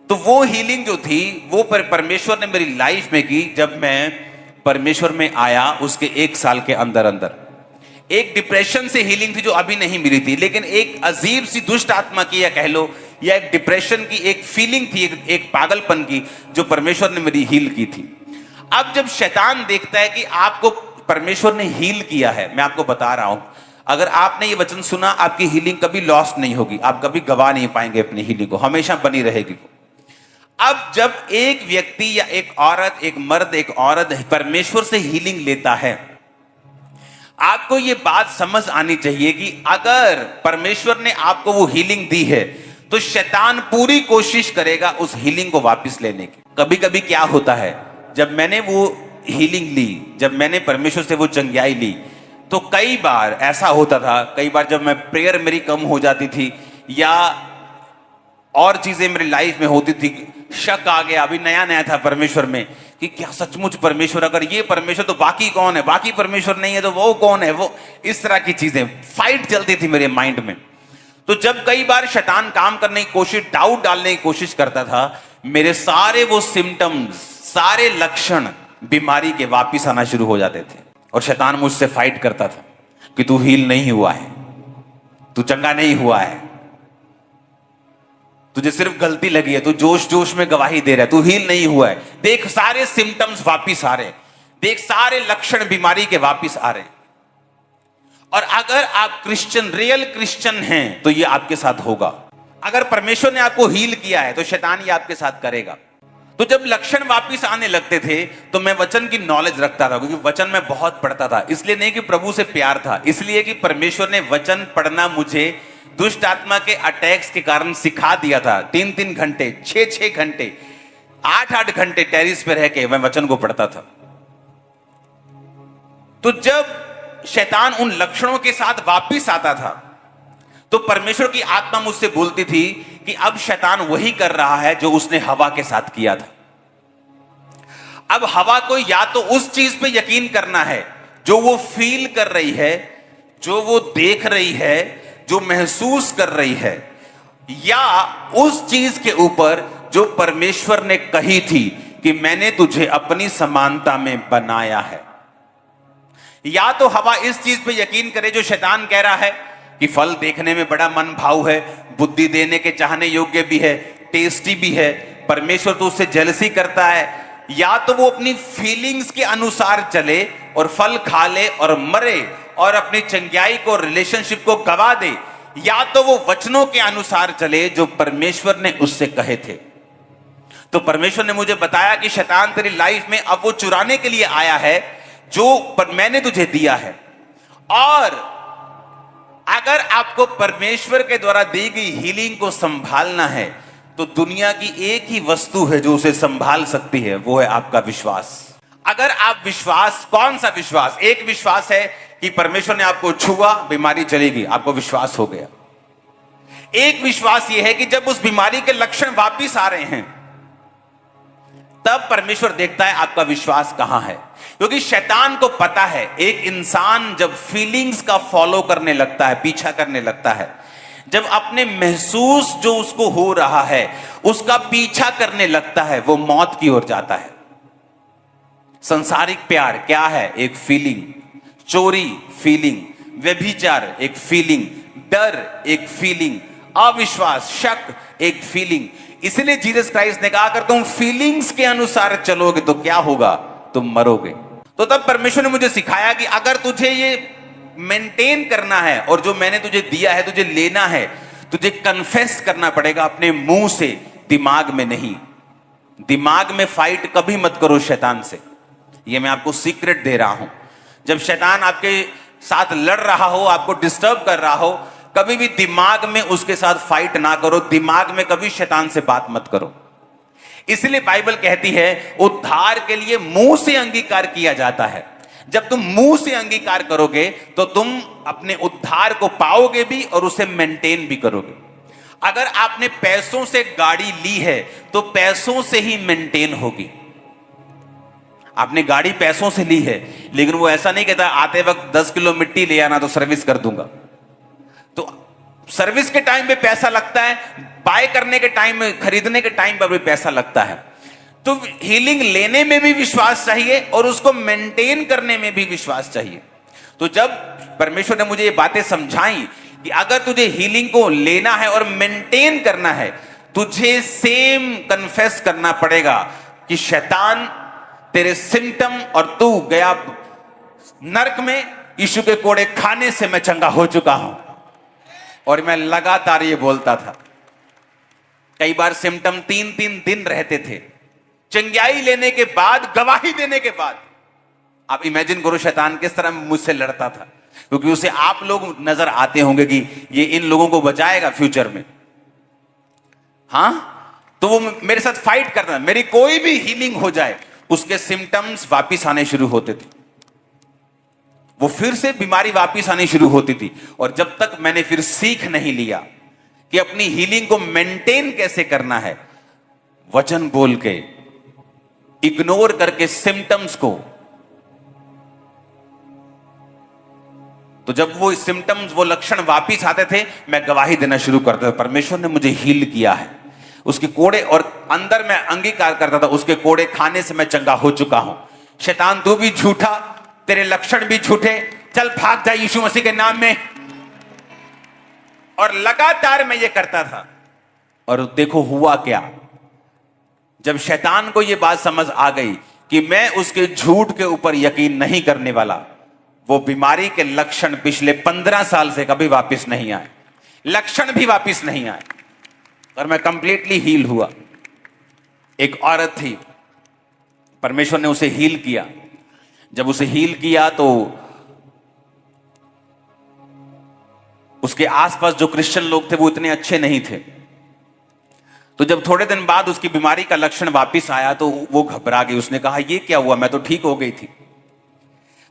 तो वो हीलिंग जो थी वो परमेश्वर ने मेरी लाइफ में की। जब मैं परमेश्वर में आया उसके 1 साल के अंदर अंदर एक डिप्रेशन से हीलिंग थी जो अभी नहीं मिली थी, लेकिन एक अजीब सी दुष्ट आत्मा की, या कह लो, या एक डिप्रेशन की एक फीलिंग थी, एक पागलपन की, जो परमेश्वर ने मेरी हील की थी। अब जब शैतान देखता है कि आपको परमेश्वर ने हील किया है, मैं आपको बता रहा हूं, अगर आपने ये वचन सुना, आपकी हीलिंग कभी लॉस्ट नहीं होगी, आप कभी गवा नहीं पाएंगे अपनी हीलिंग को, हमेशा बनी रहेगी। अब जब एक व्यक्ति या एक औरत, एक मर्द, एक औरत परमेश्वर से हीलिंग लेता है, आपको यह बात समझ आनी चाहिए कि अगर परमेश्वर ने आपको वो हीलिंग दी है तो शैतान पूरी कोशिश करेगा उस हीलिंग को वापस लेने की। कभी कभी क्या होता है, जब मैंने वो हीलिंग ली, जब मैंने परमेश्वर से वो चंगाई ली, तो कई बार ऐसा होता था, कई बार जब मैं प्रेयर मेरी कम हो जाती थी या और चीजें मेरी लाइफ में होती थी, शक आ गया, अभी नया नया था परमेश्वर में कि क्या सचमुच परमेश्वर, अगर ये परमेश्वर तो बाकी कौन है, बाकी परमेश्वर नहीं है तो वो कौन है, वो इस तरह की चीजें फाइट चलती थी मेरे माइंड में। तो जब कई बार शैतान काम करने की कोशिश, डाउट डालने की कोशिश करता था, मेरे सारे वो सिम्टम्स, सारे लक्षण बीमारी के वापिस आना शुरू हो जाते थे। और शैतान मुझसे फाइट करता था कि तू हील नहीं हुआ है, तू चंगा नहीं हुआ है, तुझे सिर्फ गलती लगी है, तू जोश जोश में गवाही दे रहा है, तू हील नहीं हुआ है। देख सारे सिम्टम्स वापिस आ रहे हैं, देख सारे लक्षण बीमारी के वापिस आ रहे हैं। और अगर आप क्रिश्चियन, रियल क्रिश्चियन हैं तो ये आपके साथ होगा। अगर परमेश्वर ने आपको हील किया है तो शैतान ये आपके साथ करेगा। तो जब लक्षण वापिस आने लगते थे तो मैं वचन की नॉलेज रखता था, क्योंकि वचन में बहुत पढ़ता था। इसलिए नहीं कि प्रभु से प्यार था, इसलिए कि परमेश्वर ने वचन पढ़ना मुझे दुष्ट आत्मा के अटैक्स के कारण सिखा दिया था। 3-3 घंटे, 6-6 घंटे, 8-8 घंटे टेरिस पे रह के मैं वचन को पढ़ता था। तो जब शैतान उन लक्षणों के साथ वापिस आता था तो परमेश्वर की आत्मा मुझसे बोलती थी कि अब शैतान वही कर रहा है जो उसने हवा के साथ किया था। अब हवा को या तो उस चीज पे यकीन करना है जो वो फील कर रही है, जो वो देख रही है, जो महसूस कर रही है, या उस चीज के ऊपर जो परमेश्वर ने कही थी कि मैंने तुझे अपनी समानता में बनाया है। या तो हवा इस चीज पे यकीन करे जो शैतान कह रहा है कि फल देखने में बड़ा मन भाव है, बुद्धि देने के चाहने योग्य भी है, टेस्टी भी है, परमेश्वर तो उससे जेलसी करता है। या तो वो अपनी फीलिंग्स के अनुसार चले और फल खा ले और मरे और अपनी चंगाई को, रिलेशनशिप को गवा दे, या तो वो वचनों के अनुसार चले जो परमेश्वर ने उससे कहे थे। तो परमेश्वर ने मुझे बताया कि शैतान तेरी लाइफ में अब वो चुराने के लिए आया है जो मैंने तुझे दिया है। और अगर आपको परमेश्वर के द्वारा दी गई हीलिंग को संभालना है तो दुनिया की एक ही वस्तु है जो उसे संभाल सकती है, वो है आपका विश्वास। अगर आप विश्वास, कौन सा विश्वास? एक विश्वास है कि परमेश्वर ने आपको छुआ, बीमारी चलेगी, आपको विश्वास हो गया। एक विश्वास यह है कि जब उस बीमारी के लक्षण वापिस आ रहे हैं तब परमेश्वर देखता है आपका विश्वास कहां है। क्योंकि शैतान को पता है एक इंसान जब फीलिंग्स का फॉलो करने लगता है, पीछा करने लगता है, जब अपने महसूस जो उसको हो रहा है उसका पीछा करने लगता है, वो मौत की ओर जाता है। संसारिक प्यार क्या है? एक फीलिंग। चोरी फीलिंग, व्यभिचार एक फीलिंग, डर एक फीलिंग, अविश्वास, शक एक फीलिंग। इसलिए जीसस क्राइस्ट ने कहा अगर तुम फीलिंग्स के अनुसार चलोगे तो क्या होगा? तुम मरोगे। तो तब परमेश्वर ने मुझे सिखाया कि अगर तुझे ये मेंटेन करना है और जो मैंने तुझे दिया है तुझे लेना है, तुझे कन्फेस करना पड़ेगा अपने मुंह से, दिमाग में नहीं। दिमाग में फाइट कभी मत करो शैतान से, ये मैं आपको सीक्रेट दे रहा हूं। जब शैतान आपके साथ लड़ रहा हो, आपको डिस्टर्ब कर रहा हो, कभी भी दिमाग में उसके साथ फाइट ना करो, दिमाग में कभी शैतान से बात मत करो। इसलिए बाइबल कहती है उद्धार के लिए मुंह से अंगीकार किया जाता है। जब तुम मुंह से अंगीकार करोगे तो तुम अपने उद्धार को पाओगे भी और उसे मेंटेन भी करोगे। अगर आपने पैसों से गाड़ी ली है तो पैसों से ही मेंटेन होगी। आपने गाड़ी पैसों से ली है, लेकिन वो ऐसा नहीं कहता आते वक्त 10 किलो मिट्टी ले आना तो सर्विस कर दूंगा। तो सर्विस के टाइम पे पैसा लगता है, बाय करने के टाइम में, खरीदने के टाइम पर भी पैसा लगता है। तो हीलिंग लेने में भी विश्वास चाहिए और उसको मेंटेन करने में भी विश्वास चाहिए। तो जब परमेश्वर ने मुझे ये बातें समझाई कि अगर तुझे हीलिंग को लेना है और मेंटेन करना है, तुझे सेम कन्फेस करना पड़ेगा कि शैतान तेरे सिम्टम और तू गया नरक में, यीशु के कोड़े खाने से मैं चंगा हो चुका हूं। और मैं लगातार ये बोलता था। कई बार सिम्टम 3-3 दिन रहते थे। चंगाई लेने के बाद, गवाही देने के बाद, आप इमेजिन करो शैतान किस तरह मुझसे लड़ता था, क्योंकि उसे आप लोग नजर आते होंगे कि ये इन लोगों को बचाएगा फ्यूचर में। हां, तो वो मेरे साथ फाइट करता। मेरी कोई भी हीलिंग हो जाए उसके सिम्टम्स वापिस आने शुरू होते थे, वो फिर से बीमारी वापिस आनी शुरू होती थी। और जब तक मैंने फिर सीख नहीं लिया कि अपनी हीलिंग को मेंटेन कैसे करना है, वचन बोल के, इग्नोर करके सिम्टम्स को। तो जब वो सिम्टम्स, वो लक्षण वापिस आते थे, मैं गवाही देना शुरू करता था, परमेश्वर ने मुझे हील किया है। उसके कोड़े, और अंदर मैं अंगीकार करता था, उसके कोड़े खाने से मैं चंगा हो चुका हूं। शैतान तू भी झूठा, तेरे लक्षण भी झूठे, चल भाग जा यीशु मसीह के नाम में। और लगातार मैं ये करता था। और देखो हुआ क्या, जब शैतान को ये बात समझ आ गई कि मैं उसके झूठ के ऊपर यकीन नहीं करने वाला, वो बीमारी के लक्षण पिछले 15 साल से कभी वापस नहीं आए, लक्षण भी वापस नहीं आए, और मैं कंप्लीटली हील हुआ। एक औरत थी, परमेश्वर ने उसे हील किया। जब उसे हील किया तो उसके आसपास जो क्रिश्चियन लोग थे वो इतने अच्छे नहीं थे। तो जब थोड़े दिन बाद उसकी बीमारी का लक्षण वापस आया तो वो घबरा गई। उसने कहा ये क्या हुआ, मैं तो ठीक हो गई थी।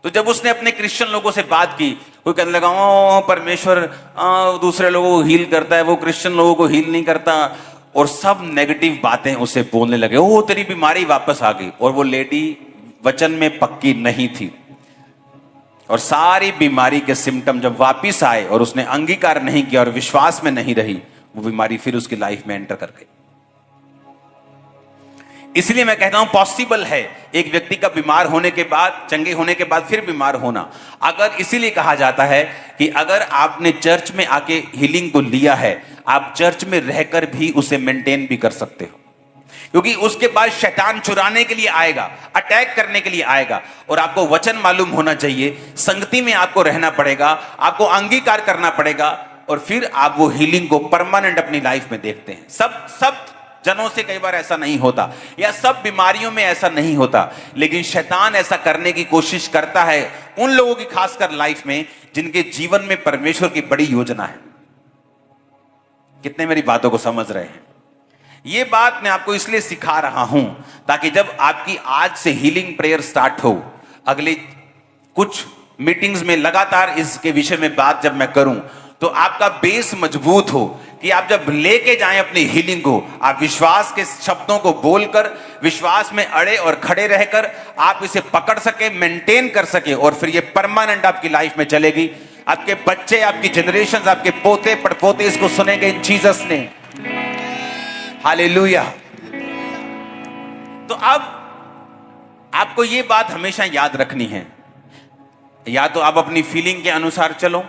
तो जब उसने अपने क्रिश्चियन लोगों से बात की, कोई कहने लगा ओ परमेश्वर दूसरे लोगों को हील करता है, वो क्रिश्चियन लोगों को हील नहीं करता, और सब नेगेटिव बातें उसे बोलने लगे। ओ तेरी बीमारी वापस आ गई। और वो लेडी वचन में पक्की नहीं थी, और सारी बीमारी के सिम्टम जब वापिस आए और उसने अंगीकार नहीं किया और विश्वास में नहीं रही, वो बीमारी फिर उसकी लाइफ में एंटर कर गई। इसलिए मैं कहता हूं पॉसिबल है एक व्यक्ति का बीमार होने के बाद, चंगे होने के बाद फिर बीमार होना। अगर इसीलिए कहा जाता है कि अगर आपने चर्च में आके हीलिंग को लिया है, आप चर्च में रहकर भी उसे मेंटेन भी कर सकते हो, क्योंकि उसके बाद शैतान चुराने के लिए आएगा, अटैक करने के लिए आएगा। और आपको वचन मालूम होना चाहिए, संगति में आपको रहना पड़ेगा, आपको अंगीकार करना पड़ेगा, और फिर आप वो हीलिंग को परमानेंट अपनी लाइफ में देखते हैं। सब जनों से कई बार ऐसा नहीं होता, या सब बीमारियों में ऐसा नहीं होता, लेकिन शैतान ऐसा करने की कोशिश करता है उन लोगों की, खासकर लाइफ में जिनके जीवन में परमेश्वर की बड़ी योजना है। कितने मेरी बातों को समझ रहे हैं? ये बात मैं आपको इसलिए सिखा रहा हूं ताकि जब आपकी आज से हीलिंग प्रेयर स्टार्ट हो, अगले कुछ मीटिंग्स में लगातार इसके विषय में बात जब मैं करूं, तो आपका बेस मजबूत हो कि आप जब लेके जाएं अपनी हीलिंग को, आप विश्वास के शब्दों को बोलकर, विश्वास में अड़े और खड़े रहकर आप इसे पकड़ सके, मेंटेन कर सके, और फिर ये परमानेंट आपकी लाइफ में चलेगी। आपके बच्चे, आपकी जनरेशन, आपके पोते पड़पोते इसको सुनेंगे इन जीसस ने। हालेलुया। तो अब आपको ये बात हमेशा याद रखनी है, या तो आप अपनी फीलिंग के अनुसार चलो,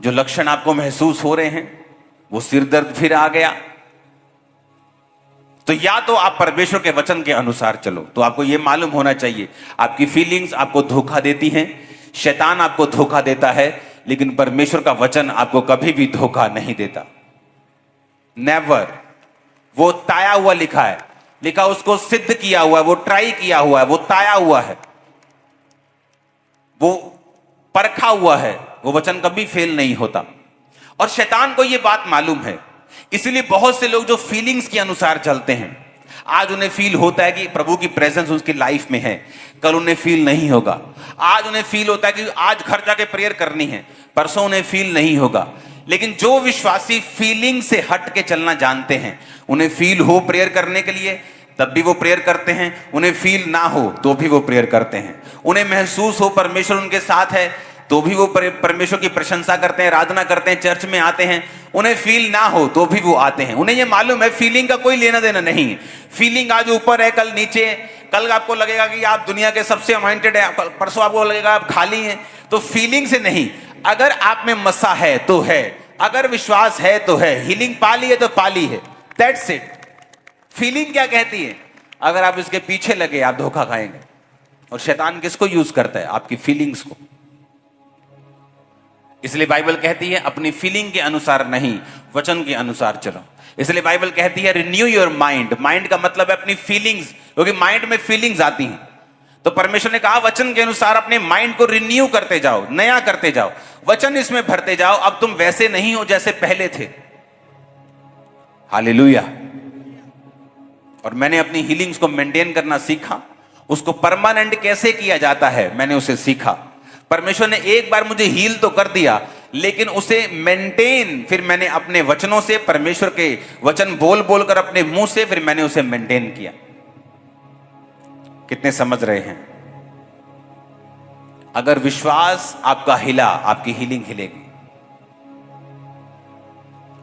जो लक्षण आपको महसूस हो रहे हैं, वो सिर दर्द फिर आ गया, तो या तो आप परमेश्वर के वचन के अनुसार चलो। तो आपको यह मालूम होना चाहिए, आपकी फीलिंग्स आपको धोखा देती हैं, शैतान आपको धोखा देता है, लेकिन परमेश्वर का वचन आपको कभी भी धोखा नहीं देता। नेवर। वो ताया हुआ लिखा है, लिखा उसको सिद्ध किया हुआ है, वो ट्राई किया हुआ है, वो ताया हुआ है, वो परखा हुआ है, वो वचन कभी फेल नहीं होता। और शैतान को ये बात मालूम है, इसलिए बहुत से लोग जो फीलिंग्स के अनुसार चलते हैं, आज उन्हें फील होता है कि प्रभु की प्रेजेंस उनकी लाइफ में है, कल उन्हें फील नहीं होगा। आज उन्हें फील होता है कि आज घर जाके प्रेयर करनी है, परसों उन्हें फील नहीं होगा। लेकिन जो विश्वासी फीलिंग से हट के चलना जानते हैं, उन्हें फील हो प्रेयर करने के लिए तब भी वो प्रेयर करते हैं, उन्हें फील ना हो तो भी वो प्रेयर करते हैं, उन्हें महसूस हो परमेश्वर उनके साथ है तो भी वो परमेश्वर की प्रशंसा करते हैं, आराधना करते हैं, चर्च में आते हैं, उन्हें फील ना हो तो भी वो आते हैं। उन्हें ये मालूम है फीलिंग का कोई लेना देना नहीं। फीलिंग आज ऊपर है, कल नीचे, कल आपको लगेगा कि आप दुनिया के सबसे अनॉइंटेड है, परसों आपको लगेगा आप खाली हैं। तो फीलिंग से नहीं, अगर आप में मसा है तो है, अगर विश्वास है तो है, हीलिंग पा ली है तो पा ली है, दैट्स इट। फीलिंग क्या कहती है? अगर आप इसके पीछे लगे आप धोखा खाएंगे। और शैतान किसको यूज करता है? आपकी फीलिंग्स को। इसलिए बाइबल कहती है अपनी फीलिंग के अनुसार नहीं, वचन के अनुसार चलो। इसलिए बाइबल कहती है रिन्यू योर माइंड। माइंड का मतलब है अपनी फीलिंग्स, क्योंकि माइंड में फीलिंग्स आती हैं। तो परमेश्वर ने कहा वचन के अनुसार अपने माइंड को रिन्यू करते जाओ, नया करते जाओ, वचन इसमें भरते जाओ। अब तुम वैसे नहीं हो जैसे पहले थे। हालेलुया। और मैंने अपनी हीलिंग्स को मेंटेन करना सीखा। उसको परमानेंट कैसे किया जाता है मैंने उसे सीखा। परमेश्वर ने एक बार मुझे हील तो कर दिया, लेकिन उसे मेंटेन फिर मैंने अपने वचनों से, परमेश्वर के वचन बोल बोलकर अपने मुंह से फिर मैंने उसे मेंटेन किया। कितने समझ रहे हैं? अगर विश्वास आपका हिला, आपकी हीलिंग हिलेगी।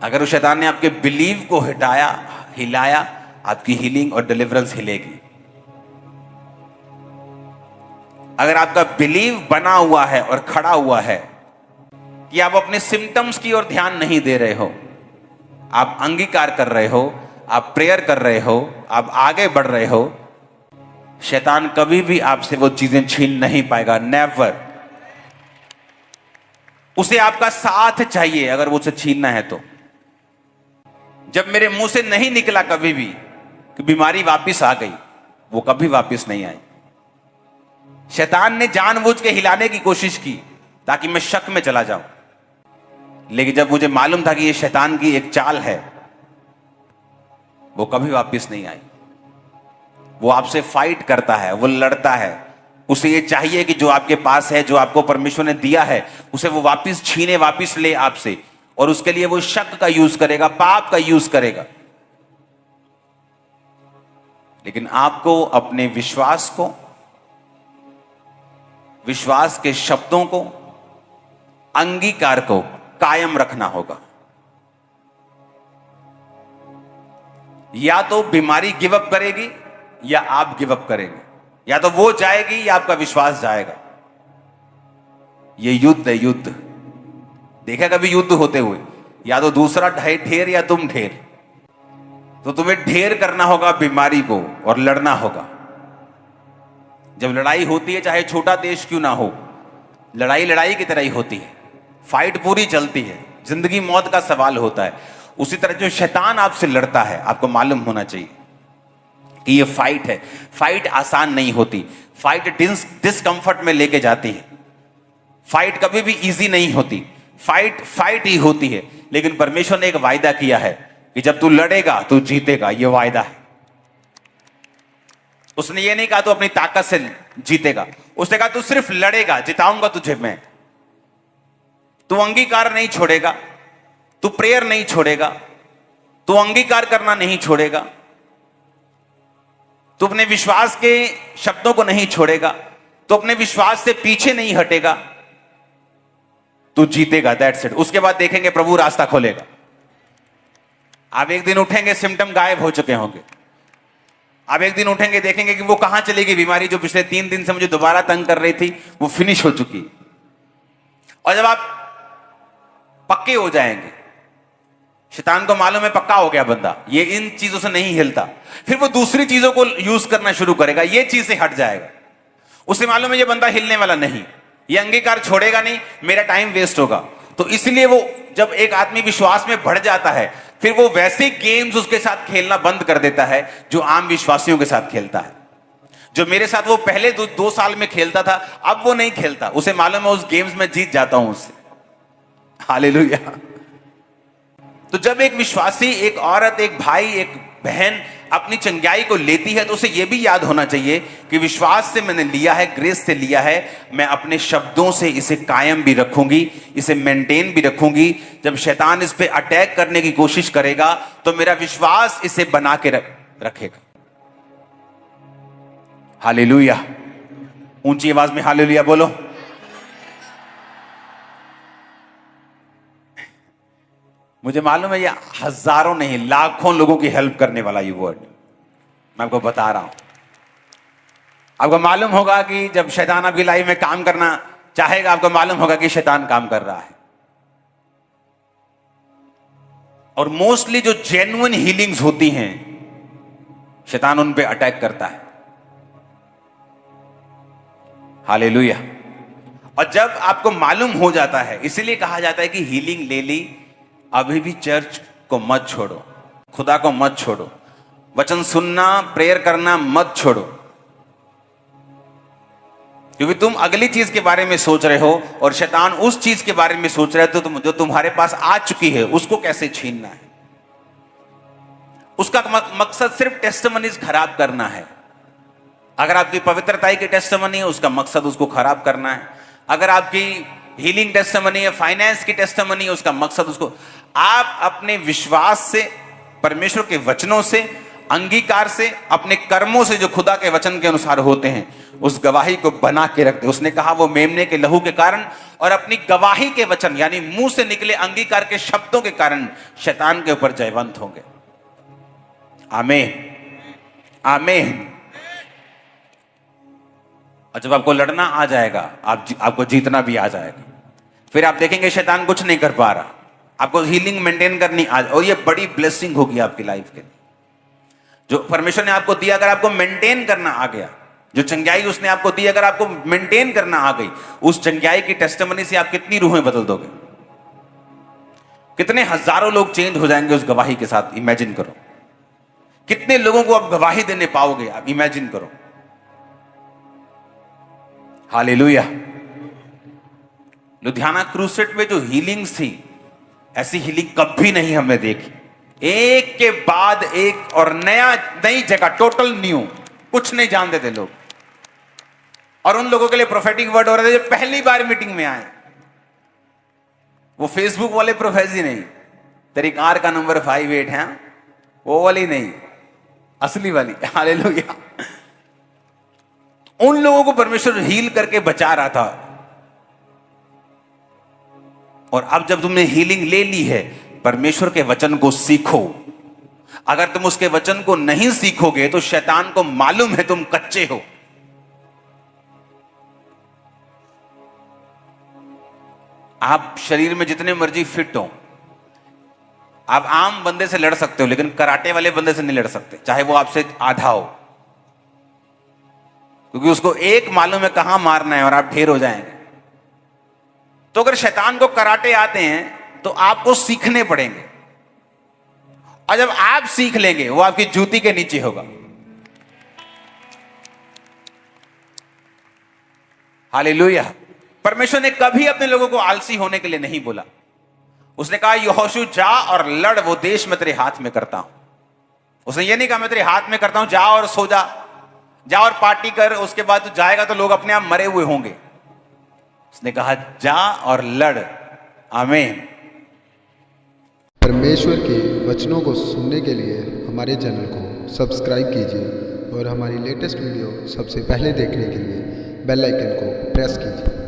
अगर उस शैतान ने आपके बिलीव को हटाया, हिलाया, आपकी हीलिंग और डिलीवरेंस हिलेगी। अगर आपका बिलीव बना हुआ है और खड़ा हुआ है कि आप अपने सिम्टम्स की ओर ध्यान नहीं दे रहे हो, आप अंगीकार कर रहे हो, आप प्रेयर कर रहे हो, आप आगे बढ़ रहे हो, शैतान कभी भी आपसे वो चीजें छीन नहीं पाएगा। नेवर। उसे आपका साथ चाहिए अगर वो उसे छीनना है तो। जब मेरे मुंह से नहीं निकला कभी भी कि बीमारी वापस आ गई, वो कभी वापस नहीं आई। शैतान ने जानबूझ के हिलाने की कोशिश की ताकि मैं शक में चला जाऊं, लेकिन जब मुझे मालूम था कि ये शैतान की एक चाल है, वो कभी वापस नहीं आई। वो आपसे फाइट करता है, वो लड़ता है। उसे ये चाहिए कि जो आपके पास है, जो आपको परमेश्वर ने दिया है, उसे वो वापस छीने, वापस ले आपसे, और उसके लिए वो शक का यूज करेगा, पाप का यूज करेगा। लेकिन आपको अपने विश्वास को, विश्वास के शब्दों को, अंगीकार को कायम रखना होगा। या तो बीमारी गिव अप करेगी या आप गिव अप करेंगे, या तो वो जाएगी या आपका विश्वास जाएगा। ये युद्ध है, युद्ध। देखा कभी युद्ध होते हुए? या तो दूसरा ढेर या तुम ढेर। तो तुम्हें ढेर करना होगा बीमारी को और लड़ना होगा। जब लड़ाई होती है, चाहे छोटा देश क्यों ना हो, लड़ाई लड़ाई की तरह ही होती है, फाइट पूरी चलती है, जिंदगी मौत का सवाल होता है। उसी तरह जो शैतान आपसे लड़ता है, आपको मालूम होना चाहिए कि ये फाइट है। फाइट आसान नहीं होती, फाइट डिस्कंफर्ट में लेके जाती है। फाइट कभी भी इजी नहीं होती, फाइट ही होती है। लेकिन परमेश्वर ने एक वायदा किया है कि जब तू लड़ेगा तू जीतेगा, ये वायदा है। उसने ये नहीं कहा तू अपनी ताकत से जीतेगा, उसने कहा तू सिर्फ लड़ेगा, जिताऊंगा तुझे मैं। तू अंगीकार नहीं छोड़ेगा, तू प्रेयर नहीं छोड़ेगा, तू अंगीकार करना नहीं छोड़ेगा, तू अपने विश्वास के शब्दों को नहीं छोड़ेगा, तू अपने विश्वास से पीछे नहीं हटेगा, तू जीतेगा। That's it. उसके बाद देखेंगे प्रभु रास्ता खोलेगा। आप एक दिन उठेंगे, सिम्टम गायब हो चुके होंगे। आप एक दिन उठेंगे, देखेंगे कि वो कहां चली गई बीमारी जो पिछले 3 दिन से मुझे दोबारा तंग कर रही थी, वो फिनिश हो चुकी। और जब आप पक्के हो जाएंगे, शैतान को मालूम है पक्का हो गया बंदा, ये इन चीजों से नहीं हिलता, फिर वो दूसरी चीजों को यूज करना शुरू करेगा, ये चीज से हट जाएगा। उसे मालूम है ये बंदा हिलने वाला नहीं, ये अंगीकार छोड़ेगा नहीं, मेरा टाइम वेस्ट होगा। तो इसलिए वो जब एक आदमी विश्वास में बढ़ जाता है, फिर वो वैसे गेम्स उसके साथ खेलना बंद कर देता है जो आम विश्वासियों के साथ खेलता है। जो मेरे साथ वो पहले 2 साल में खेलता था, अब वो नहीं खेलता। उसे मालूम है उस गेम्स में जीत जाता हूं उससे। हालेलुया। तो जब एक विश्वासी, एक औरत, एक भाई, एक बहन अपनी चंगाई को लेती है, तो उसे यह भी याद होना चाहिए कि विश्वास से मैंने लिया है, ग्रेस से लिया है, मैं अपने शब्दों से इसे कायम भी रखूंगी, इसे मेंटेन भी रखूंगी। जब शैतान इस पे अटैक करने की कोशिश करेगा तो मेरा विश्वास इसे बना के रखेगा। हालेलुया। ऊंची आवाज में हालेलुया बोलो। मुझे मालूम है ये हजारों नहीं, लाखों लोगों की हेल्प करने वाला ये वर्ड मैं आपको बता रहा हूं। आपको मालूम होगा कि जब शैतान आपकी लाइफ में काम करना चाहेगा, आपको मालूम होगा कि शैतान काम कर रहा है। और मोस्टली जो जेन्युइन हीलिंग्स होती हैं, शैतान उन पे अटैक करता है। हालेलुया। और जब आपको मालूम हो जाता है, इसीलिए कहा जाता है कि हीलिंग ले ली, अभी भी चर्च को मत छोड़ो, खुदा को मत छोड़ो, वचन सुनना, प्रेयर करना मत छोड़ो। क्योंकि तुम अगली चीज के बारे में सोच रहे हो और शैतान उस चीज के बारे में सोच रहे हो, तो जो तुम्हारे पास आ चुकी है उसको कैसे छीनना है। उसका मकसद सिर्फ टेस्टिमनीज खराब करना है। अगर आपकी पवित्रता की टेस्टिमनी है, उसका मकसद उसको खराब करना है। अगर आपकी हीलिंग टेस्टिमनी है, फाइनेंस की टेस्टिमनी है, उसका मकसद उसको आप अपने विश्वास से, परमेश्वर के वचनों से, अंगीकार से, अपने कर्मों से जो खुदा के वचन के अनुसार होते हैं, उस गवाही को बना के रखते। उसने कहा वो मेमने के लहू के कारण और अपनी गवाही के वचन यानी मुंह से निकले अंगीकार के शब्दों के कारण शैतान के ऊपर जयवंत होंगे। आमीन, आमीन। और जब आपको लड़ना आ जाएगा, आपको जीतना भी आ जाएगा, फिर आप देखेंगे शैतान कुछ नहीं कर पा रहा। आपको हीलिंग मेंटेन करनी आ, और ये बड़ी ब्लेसिंग होगी आपकी लाइफ के लिए जो परमेश्वर ने आपको दिया। अगर आपको मेंटेन करना आ गया, जो चंगाई उसने आपको दी, अगर आपको मेंटेन करना आ गई, उस चंगाई की टेस्टिमनी से आप कितनी रूहें बदल दोगे, कितने हजारों लोग चेंज हो जाएंगे उस गवाही के साथ। इमेजिन करो कितने लोगों को आप गवाही देने पाओगे, आप इमेजिन करो। हालेलुया। लुधियाना क्रूसेड में जो हीलिंग्स थी, ऐसी हीलिंग कभी नहीं हमने देखी। एक के बाद एक और नई जगह, टोटल न्यू, कुछ नहीं जानते थे लोग। और उन लोगों के लिए प्रोफेटिक वर्ड हो रहे थे जो पहली बार मीटिंग में आए। वो फेसबुक वाले प्रोफेसी नहीं, तेरी कार का नंबर 58 है, वो वाली नहीं, असली वाली। हालेलुया। उन लोगों को परमेश्वर हील करके बचा रहा था। और अब जब तुमने हीलिंग ले ली है, परमेश्वर के वचन को सीखो। अगर तुम उसके वचन को नहीं सीखोगे तो शैतान को मालूम है तुम कच्चे हो। आप शरीर में जितने मर्जी फिट हो, आप आम बंदे से लड़ सकते हो, लेकिन कराटे वाले बंदे से नहीं लड़ सकते, चाहे वो आपसे आधा हो, क्योंकि उसको एक मालूम है कहां मारना है और आप ढेर हो जाएंगे। तो अगर शैतान को कराटे आते हैं तो आपको सीखने पड़ेंगे, और जब आप सीख लेंगे वो आपकी जूती के नीचे होगा। हालेलुया। परमेश्वर ने कभी अपने लोगों को आलसी होने के लिए नहीं बोला। उसने कहा यहोशू जा और लड़, वो देश मैं तेरे हाथ में करता हूं। उसने ये नहीं कहा मैं तेरे हाथ में करता हूं, जा और सो जा और पार्टी कर, उसके बाद तू जाएगा तो लोग अपने आप मरे हुए होंगे। उसने कहा जा और लड़। आमीन। परमेश्वर के वचनों को सुनने के लिए हमारे चैनल को सब्सक्राइब कीजिए और हमारी लेटेस्ट वीडियो सबसे पहले देखने के लिए बेल आइकन को प्रेस कीजिए।